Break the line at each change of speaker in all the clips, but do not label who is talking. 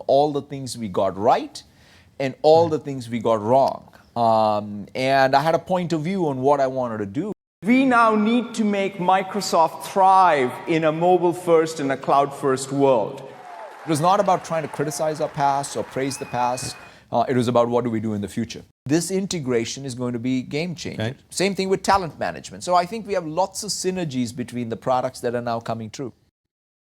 all the things we got right and all the things we got wrong. And I had a point of view on what I wanted to do.
We now need to make Microsoft thrive in a mobile-first and a cloud-first world.
It was not about trying to criticize our past or praise the past. It was about what do we do in the future. This integration is going to be game-changing.
Okay.
Same thing with talent management. So I think we have lots of synergies between the products that are now coming true.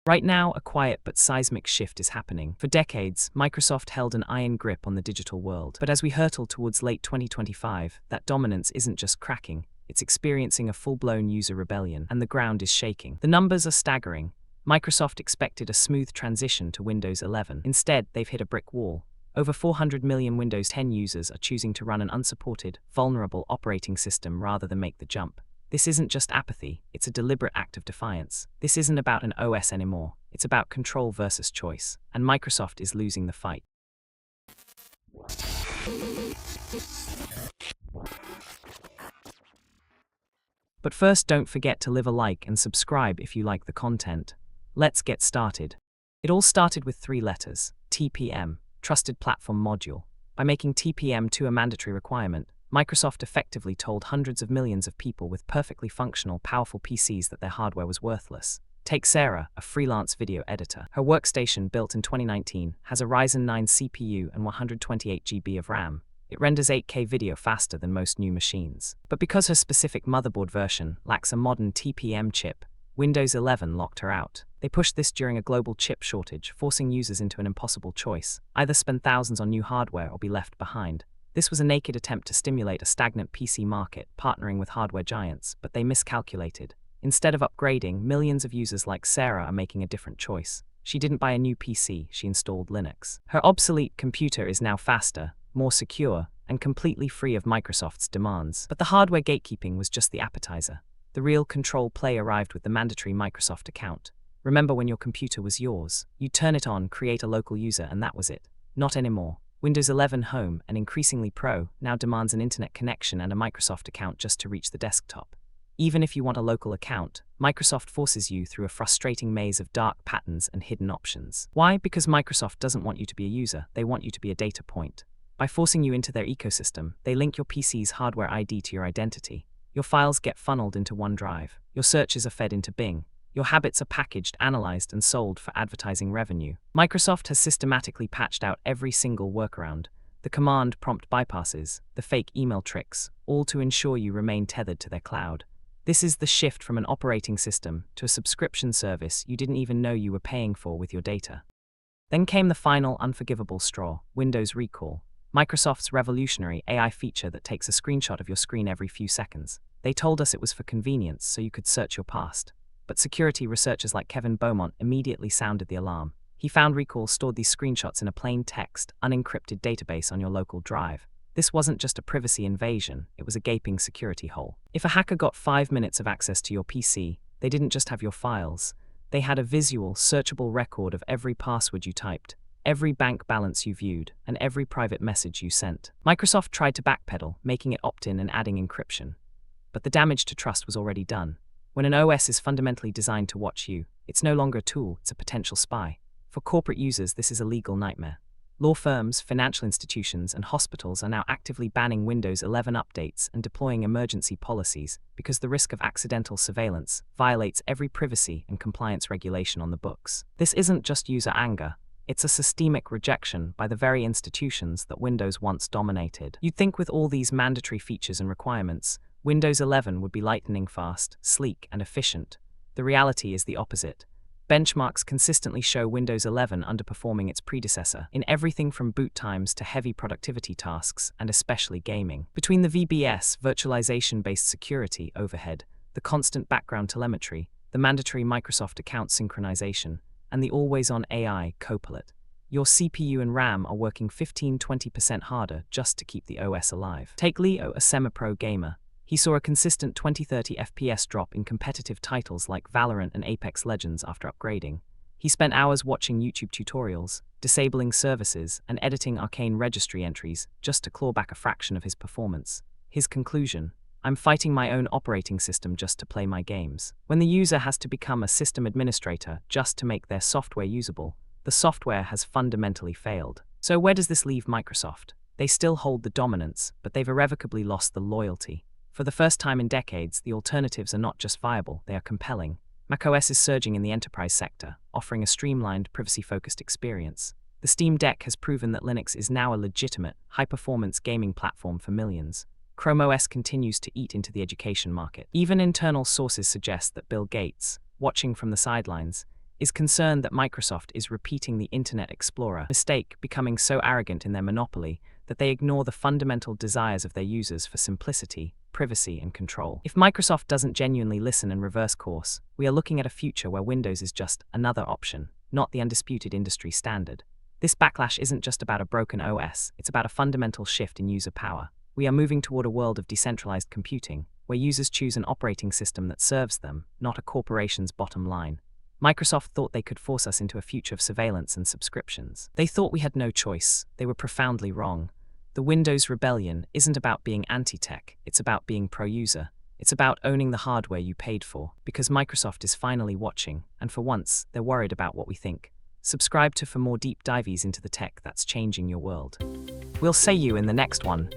Right now, a quiet but seismic shift is happening. For decades, Microsoft held an iron grip on the digital world. But as we hurtle towards late 2025, that dominance isn't just cracking, it's experiencing a full-blown user rebellion, and the ground is shaking. The numbers are staggering. Microsoft expected a smooth transition to Windows 11. Instead, they've hit a brick wall. Over 400 million Windows 10 users are choosing to run an unsupported, vulnerable operating system rather than make the jump. This isn't just apathy, it's a deliberate act of defiance. This isn't about an OS anymore, it's about control versus choice, and Microsoft is losing the fight. But first, don't forget to leave a like and subscribe if you like the content. Let's get started. It all started with 3 letters, TPM, Trusted Platform Module. By making TPM2 a mandatory requirement, Microsoft effectively told hundreds of millions of people with perfectly functional, powerful PCs that their hardware was worthless. Take Sarah, a freelance video editor. Her workstation, built in 2019, has a Ryzen 9 CPU and 128 GB of RAM. It renders 8K video faster than most new machines. But because her specific motherboard version lacks a modern TPM chip, Windows 11 locked her out. They pushed this during a global chip shortage, forcing users into an impossible choice: either spend thousands on new hardware or be left behind. This was a naked attempt to stimulate a stagnant PC market, partnering with hardware giants, but they miscalculated. Instead of upgrading, millions of users like Sarah are making a different choice. She didn't buy a new PC, she installed Linux. Her obsolete computer is now faster, more secure, and completely free of Microsoft's demands. But the hardware gatekeeping was just the appetizer. The real control play arrived with the mandatory Microsoft account. Remember when your computer was yours? You'd turn it on, create a local user, and that was it. Not anymore. Windows 11 Home, and increasingly Pro, now demands an internet connection and a Microsoft account just to reach the desktop. Even if you want a local account, Microsoft forces you through a frustrating maze of dark patterns and hidden options. Why? Because Microsoft doesn't want you to be a user, they want you to be a data point. By forcing you into their ecosystem, they link your PC's hardware ID to your identity. Your files get funneled into OneDrive. Your searches are fed into Bing. Your habits are packaged, analyzed, and sold for advertising revenue. Microsoft has systematically patched out every single workaround, the command prompt bypasses, the fake email tricks, all to ensure you remain tethered to their cloud. This is the shift from an operating system to a subscription service you didn't even know you were paying for with your data. Then came the final unforgivable straw: Windows Recall. Microsoft's revolutionary AI feature that takes a screenshot of your screen every few seconds. They told us it was for convenience so you could search your past. But security researchers like Kevin Beaumont immediately sounded the alarm. He found Recall stored these screenshots in a plain text, unencrypted database on your local drive. This wasn't just a privacy invasion, it was a gaping security hole. If a hacker got 5 minutes of access to your PC, they didn't just have your files. They had a visual, searchable record of every password you typed, every bank balance you viewed, and every private message you sent. Microsoft tried to backpedal, making it opt-in and adding encryption. But the damage to trust was already done. When an OS is fundamentally designed to watch you, it's no longer a tool, it's a potential spy. For corporate users, this is a legal nightmare. Law firms, financial institutions, and hospitals are now actively banning Windows 11 updates and deploying emergency policies because the risk of accidental surveillance violates every privacy and compliance regulation on the books. This isn't just user anger. It's a systemic rejection by the very institutions that Windows once dominated. You'd think with all these mandatory features and requirements, Windows 11 would be lightning fast, sleek, and efficient. The reality is the opposite. Benchmarks consistently show Windows 11 underperforming its predecessor in everything from boot times to heavy productivity tasks, and especially gaming. Between the VBS, virtualization-based security overhead, the constant background telemetry, the mandatory Microsoft account synchronization, and the always-on AI Copilot, your CPU and RAM are working 15–20% harder just to keep the OS alive. Take Leo, a semi-pro gamer. He saw a consistent 20–30 FPS drop in competitive titles like Valorant and Apex Legends after upgrading. He spent hours watching YouTube tutorials, disabling services, and editing arcane registry entries just to claw back a fraction of his performance. His conclusion: I'm fighting my own operating system just to play my games. When the user has to become a system administrator just to make their software usable, The software has fundamentally failed. So where does this leave Microsoft? They still hold the dominance, but they've irrevocably lost the loyalty. For the first time in decades, the alternatives are not just viable, they are compelling. macOS is surging in the enterprise sector, offering a streamlined, privacy-focused experience. The Steam Deck has proven that Linux is now a legitimate, high-performance gaming platform for millions. Chrome OS continues to eat into the education market. Even internal sources suggest that Bill Gates, watching from the sidelines, is concerned that Microsoft is repeating the Internet Explorer mistake, becoming so arrogant in their monopoly that they ignore the fundamental desires of their users for simplicity, privacy, and control. If Microsoft doesn't genuinely listen and reverse course, we are looking at a future where Windows is just another option, not the undisputed industry standard. This backlash isn't just about a broken OS, it's about a fundamental shift in user power. We are moving toward a world of decentralized computing, where users choose an operating system that serves them, not a corporation's bottom line. Microsoft thought they could force us into a future of surveillance and subscriptions. They thought we had no choice. They were profoundly wrong. The Windows rebellion isn't about being anti-tech, it's about being pro-user. It's about owning the hardware you paid for, because Microsoft is finally watching, and for once, they're worried about what we think. Subscribe for more deep dives into the tech that's changing your world. We'll see you in the next one.